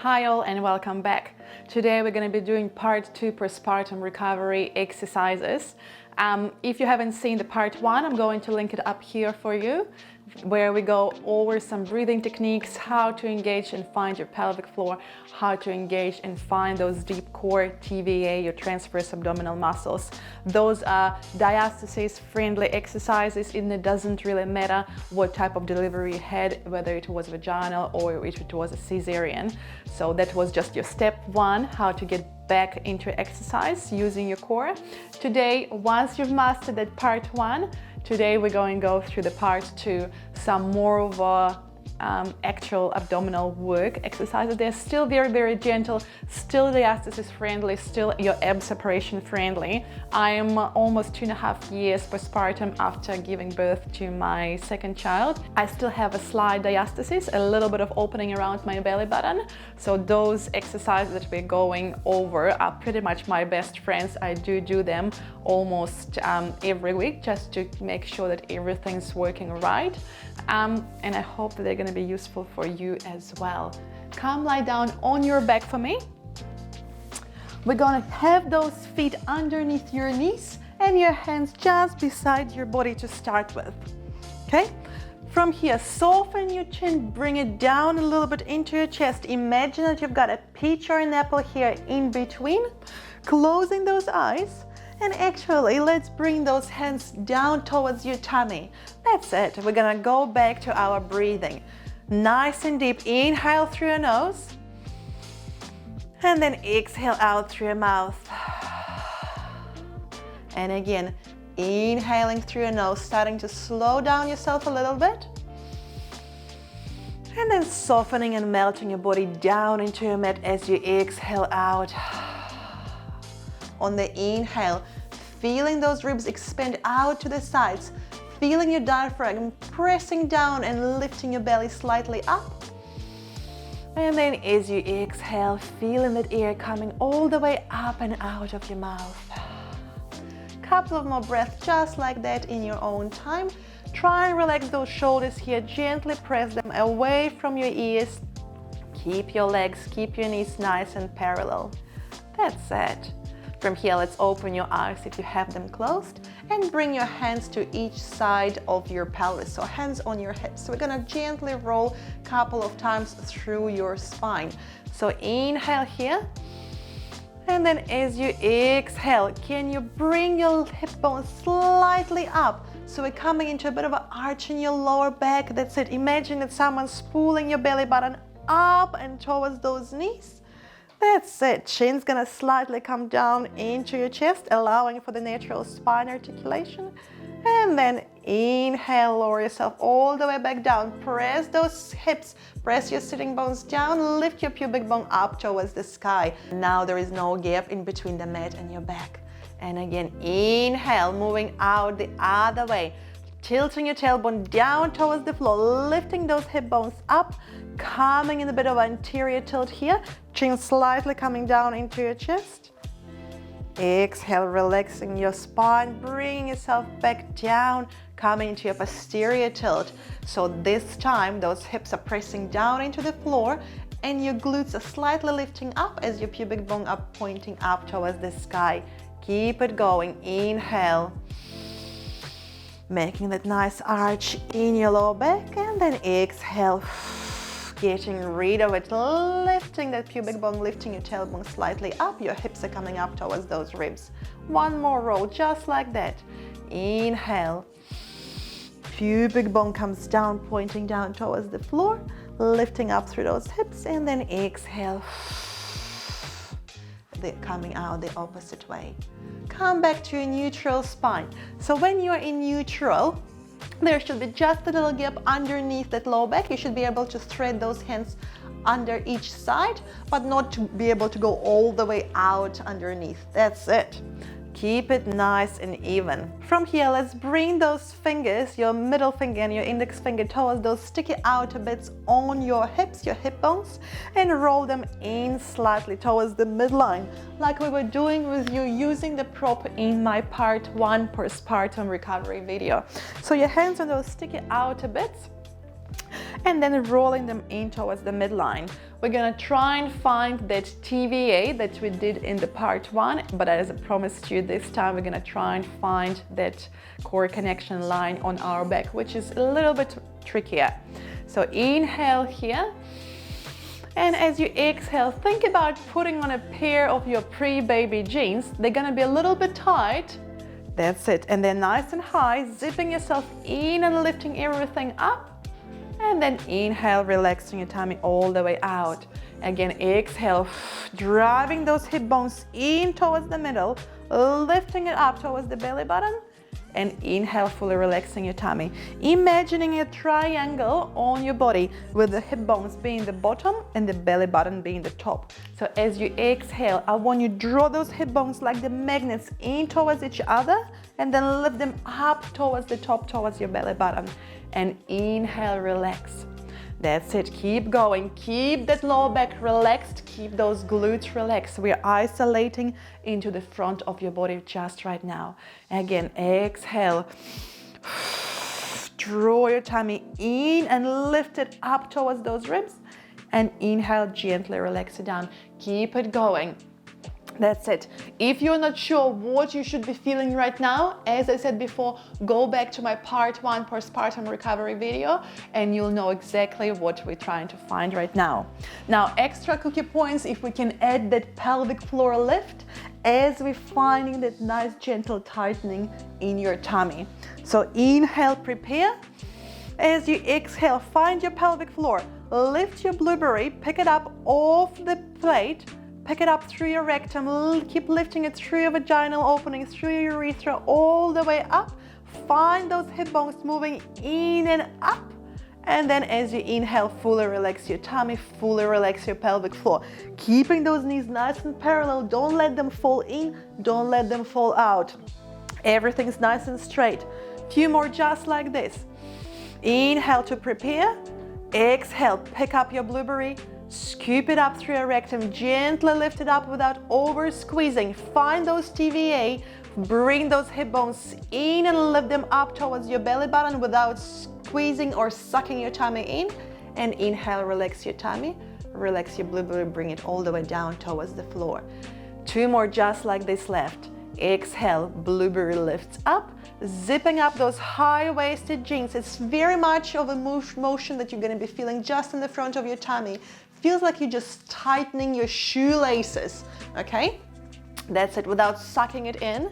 Hi all and welcome back. Today we're going to be doing part 2 postpartum recovery exercises. If you haven't seen the part 1, I'm going to link it up here for you, where we go over some breathing techniques, how to engage and find your pelvic floor, how to engage and find those deep core TVA, your transverse abdominal muscles. Those are diastasis friendly exercises, and it doesn't really matter what type of delivery you had, whether it was vaginal or if it was a cesarean. So that was just your step 1, how to get back into exercise using your core. Today, once you've mastered that part 1, today we're going to go through the part 2, some more of a actual abdominal work exercises. They're still very gentle, still diastasis friendly, still your ab separation friendly. I am almost 2.5 years postpartum after giving birth to my second child. I still have a slight diastasis, a little bit of opening around my belly button. So those exercises that we're going over are pretty much my best friends. I do them almost every week just to make sure that everything's working right. And I hope that they're going to be useful for you as well. Come lie down on your back for me. We're going to have those feet underneath your knees and your hands just beside your body to start with. Okay? From here, soften your chin, bring it down a little bit into your chest. Imagine that you've got a peach or an apple here in between, closing those eyes. And actually, let's bring those hands down towards your tummy. That's it. We're gonna go back to our breathing. Nice and deep. Inhale through your nose. And then exhale out through your mouth. And again, inhaling through your nose, starting to slow down yourself a little bit. And then softening and melting your body down into your mat as you exhale out. On the inhale, feeling those ribs expand out to the sides, feeling your diaphragm pressing down and lifting your belly slightly up. And then as you exhale, feeling that air coming all the way up and out of your mouth. Couple of more breaths just like that in your own time. Try and relax those shoulders here, gently press them away from your ears. Keep your legs, keep your knees nice and parallel. That's it. From here, let's open your eyes if you have them closed and bring your hands to each side of your pelvis. So hands on your hips. We're gonna gently roll a couple of times through your spine. So inhale here. And then as you exhale, can you bring your hip bone slightly up? So we're coming into a bit of an arch in your lower back. That's it. Imagine that someone's pulling your belly button up and towards those knees. That's it. Chin's gonna slightly come down into your chest, allowing for the natural spine articulation. And then inhale, lower yourself all the way back down. Press those hips, press your sitting bones down, lift your pubic bone up towards the sky. Now there is no gap in between the mat and your back. And again, inhale, moving out the other way. Tilting your tailbone down towards the floor, lifting those hip bones up, coming in a bit of an anterior tilt here, chin slightly coming down into your chest. Exhale, relaxing your spine, bringing yourself back down, coming into your posterior tilt. So this time, those hips are pressing down into the floor and your glutes are slightly lifting up as your pubic bone are pointing up towards the sky. Keep it going. Inhale. Making that nice arch in your lower back, and then exhale, getting rid of it, lifting that pubic bone, lifting your tailbone slightly up, your hips are coming up towards those ribs. One more roll, just like that. Inhale, pubic bone comes down, pointing down towards the floor, lifting up through those hips, and then exhale, coming out the opposite way. Come back to your neutral spine. So when you're in neutral, there should be just a little gap underneath that low back. You should be able to thread those hands under each side, but not to be able to go all the way out underneath. That's it. Keep it nice and even. From here, let's bring those fingers, your middle finger and your index finger towards those sticky outer bits on your hips, your hip bones, and roll them in slightly towards the midline, like we were doing with you using the prop in my part 1 postpartum recovery video. So your hands on those sticky outer bits, and then rolling them in towards the midline. We're gonna try and find that TVA that we did in the part 1, but as I promised you, this time we're gonna try and find that core connection line on our back, which is a little bit trickier. So inhale here, and as you exhale, think about putting on a pair of your pre-baby jeans. They're gonna be a little bit tight. That's it, and then nice and high, zipping yourself in and lifting everything up. And then inhale, relaxing your tummy all the way out. Again, exhale, driving those hip bones in towards the middle, lifting it up towards the belly button. And inhale, fully relaxing your tummy. Imagining a triangle on your body with the hip bones being the bottom and the belly button being the top. So as you exhale, I want you to draw those hip bones like the magnets in towards each other and then lift them up towards the top, towards your belly button. And inhale, relax. That's it, keep going, keep that lower back relaxed, keep those glutes relaxed. We're isolating into the front of your body just right now. Again, exhale, draw your tummy in and lift it up towards those ribs, and inhale, gently relax it down. Keep it going. That's it. If you're not sure what you should be feeling right now, as I said before, go back to my part 1 postpartum recovery video and you'll know exactly what we're trying to find right now. Now, extra cookie points if we can add that pelvic floor lift as we're finding that nice gentle tightening in your tummy. So inhale, prepare. As you exhale, find your pelvic floor. Lift your blueberry, pick it up off the plate. Pick it up through your rectum, keep lifting it through your vaginal opening, through your urethra, all the way up. Find those hip bones moving in and up. And then as you inhale, fully relax your tummy, fully relax your pelvic floor. Keeping those knees nice and parallel. Don't let them fall in, don't let them fall out. Everything's nice and straight. Few more just like this. Inhale to prepare. Exhale, pick up your blueberry. Scoop it up through your rectum, gently lift it up without over squeezing. Find those TVA, bring those hip bones in and lift them up towards your belly button without squeezing or sucking your tummy in. And inhale, relax your tummy, relax your blueberry, bring it all the way down towards the floor. 2 more just like this left. Exhale, blueberry lifts up, zipping up those high-waisted jeans. It's very much of a motion that you're going to be feeling just in the front of your tummy. Feels like you're just tightening your shoelaces, okay? That's it, without sucking it in.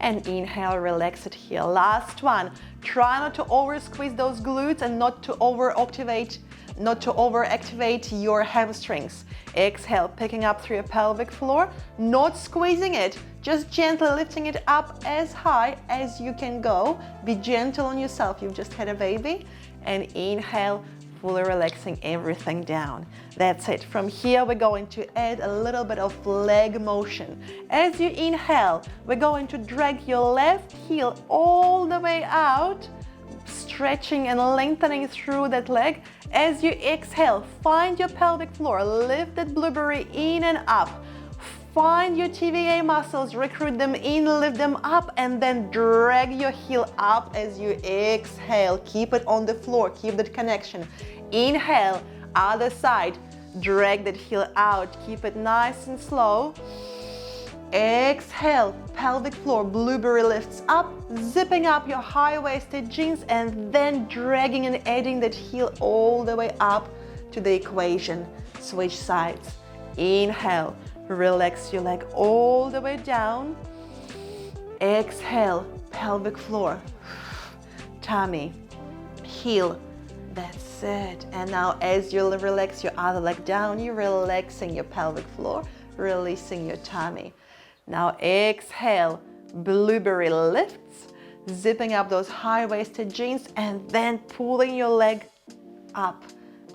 And inhale, relax it here. Last one. Try not to over squeeze those glutes and not to overactivate your hamstrings. Exhale, picking up through your pelvic floor, not squeezing it, just gently lifting it up as high as you can go. Be gentle on yourself, you've just had a baby. And inhale, fully relaxing everything down. That's it. From here, we're going to add a little bit of leg motion. As you inhale, we're going to drag your left heel all the way out, stretching and lengthening through that leg. As you exhale, find your pelvic floor, lift that blueberry in and up. Find your TVA muscles, recruit them in, lift them up, and then drag your heel up as you exhale. Keep it on the floor, keep that connection. Inhale, other side, drag that heel out, keep it nice and slow. Exhale, pelvic floor, blueberry lifts up, zipping up your high-waisted jeans, and then dragging and adding that heel all the way up to the equation. Switch sides. Inhale, relax your leg all the way down. Exhale, pelvic floor, tummy, heel. That's it. And now as you relax your other leg down, you're relaxing your pelvic floor, releasing your tummy. Now exhale, blueberry lifts, zipping up those high-waisted jeans and then pulling your leg up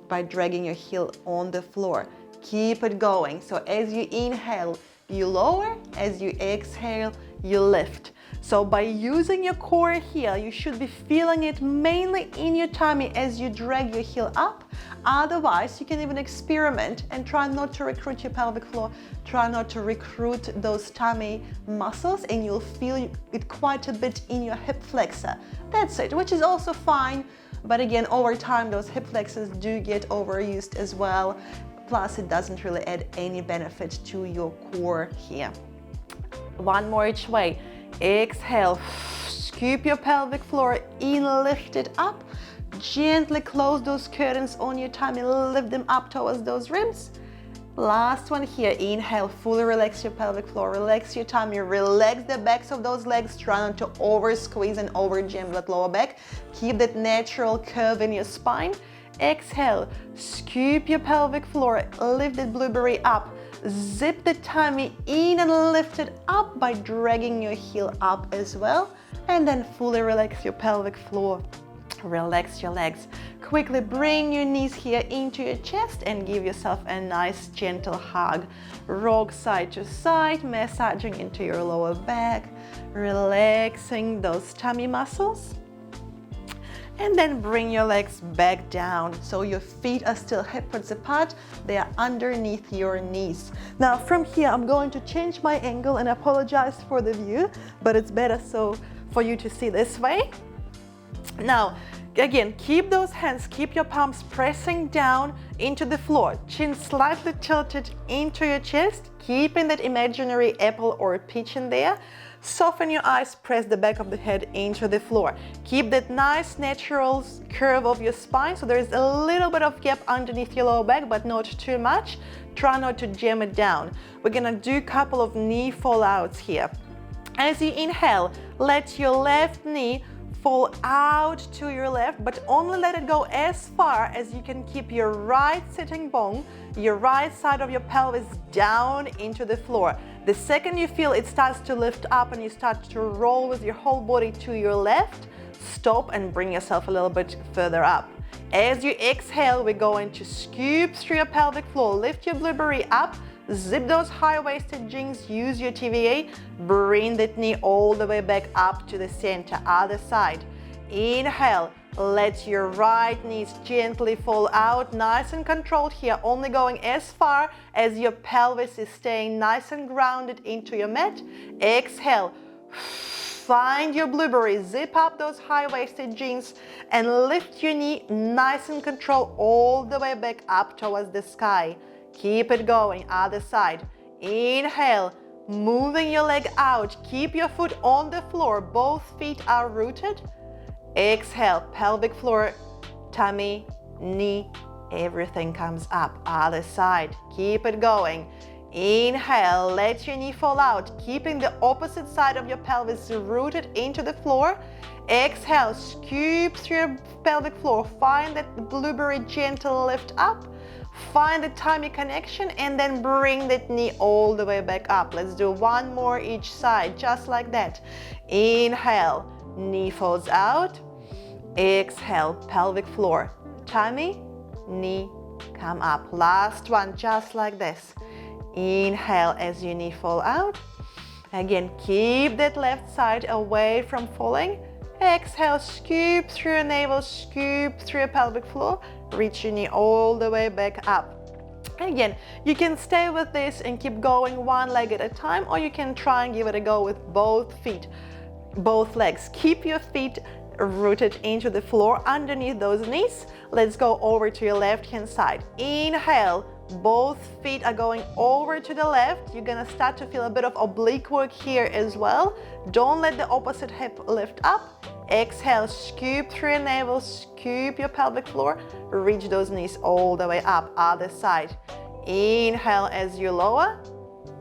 by dragging your heel on the floor. Keep it going. So as you inhale, you lower. As you exhale, you lift. So by using your core here, you should be feeling it mainly in your tummy as you drag your heel up. Otherwise, you can even experiment and try not to recruit your pelvic floor. Try not to recruit those tummy muscles, and you'll feel it quite a bit in your hip flexor. That's it, which is also fine. But again, over time, those hip flexors do get overused as well. Plus, it doesn't really add any benefit to your core here. One more each way. Exhale, scoop your pelvic floor in, lift it up. Gently close those curtains on your tummy, lift them up towards those ribs. Last one here. Inhale, fully relax your pelvic floor, relax your tummy, relax the backs of those legs. Try not to over squeeze and over jam that lower back. Keep that natural curve in your spine. Exhale, scoop your pelvic floor, lift that blueberry up. Zip the tummy in and lift it up by dragging your heel up as well. And then fully relax your pelvic floor. Relax your legs. Quickly bring your knees here into your chest and give yourself a nice gentle hug. Rock side to side, massaging into your lower back, relaxing those tummy muscles. And then bring your legs back down so your feet are still hip width apart. They are underneath your knees. Now from here, I'm going to change my angle and apologize for the view, but it's better so for you to see this way. Now, again, keep those hands, keep your palms pressing down into the floor, chin slightly tilted into your chest, keeping that imaginary apple or peach in there. Soften your eyes, press the back of the head into the floor. Keep that nice natural curve of your spine, so there is a little bit of gap underneath your lower back, but not too much. Try not to jam it down. We're gonna do a couple of knee fallouts here. As you inhale, let your left knee fall out to your left, but only let it go as far as you can keep your right sitting bone, your right side of your pelvis down into the floor. The second you feel it starts to lift up and you start to roll with your whole body to your left, stop and bring yourself a little bit further up. As you exhale, we're going to scoop through your pelvic floor, lift your blueberry up, zip those high-waisted jeans, use your TVA, bring that knee all the way back up to the center, other side. Inhale, let your right knees gently fall out, nice and controlled here, only going as far as your pelvis is staying nice and grounded into your mat. Exhale, find your blueberry, zip up those high-waisted jeans and lift your knee nice and controlled all the way back up towards the sky. Keep it going, other side. Inhale, moving your leg out. Keep your foot on the floor. Both feet are rooted. Exhale, pelvic floor, tummy, knee, everything comes up. Other side. Keep it going. Inhale, let your knee fall out, keeping the opposite side of your pelvis rooted into the floor. Exhale, scoop through your pelvic floor. Find that blueberry gentle lift up. Find the tummy connection and then bring that knee all the way back up. Let's do one more each side, just like that. Inhale, knee falls out. Exhale, pelvic floor, tummy, knee, come up. Last one, just like this. Inhale as your knee fall out. Again, keep that left side away from falling. Exhale, scoop through your navel, scoop through your pelvic floor. Reach your knee all the way back up. Again, you can stay with this and keep going one leg at a time, or you can try and give it a go with both feet, both legs. Keep your feet rooted into the floor underneath those knees. Let's go over to your left hand side. Inhale, both feet are going over to the left. You're gonna start to feel a bit of oblique work here as well. Don't let the opposite hip lift up. Exhale, scoop through your navel, scoop your pelvic floor, reach those knees all the way up, other side. Inhale as you lower,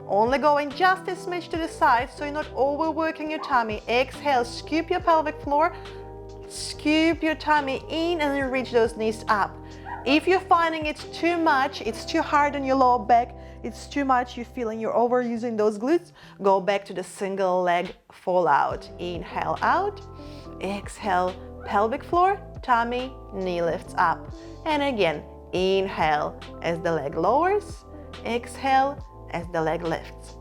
only going just a smidge to the side so you're not overworking your tummy. Exhale, scoop your pelvic floor, scoop your tummy in and then reach those knees up. If you're finding it's too much, it's too hard on your lower back, it's too much, you're feeling you're overusing those glutes, go back to the single leg fall out. Inhale out, exhale, pelvic floor, tummy, knee lifts up. And again, inhale as the leg lowers, exhale as the leg lifts.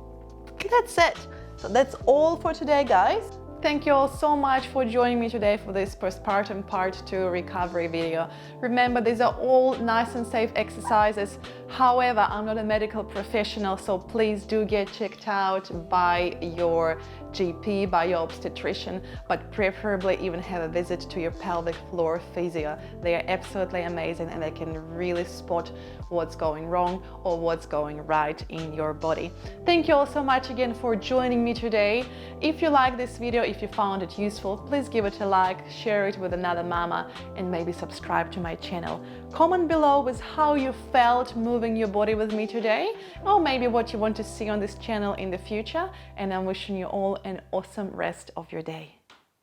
That's it. So that's all for today, guys. Thank you all so much for joining me today for this postpartum part 2 recovery video. Remember, these are all nice and safe exercises. However, I'm not a medical professional, so please do get checked out by your GP, by your obstetrician, but preferably even have a visit to your pelvic floor physio. They are absolutely amazing and they can really spot what's going wrong or what's going right in your body. Thank you all so much again for joining me today. If you like this video, if you found it useful, please give it a like, share it with another mama, and maybe subscribe to my channel. Comment below with how you felt moving your body with me today, or maybe what you want to see on this channel in the future, and I'm wishing you all an awesome rest of your day.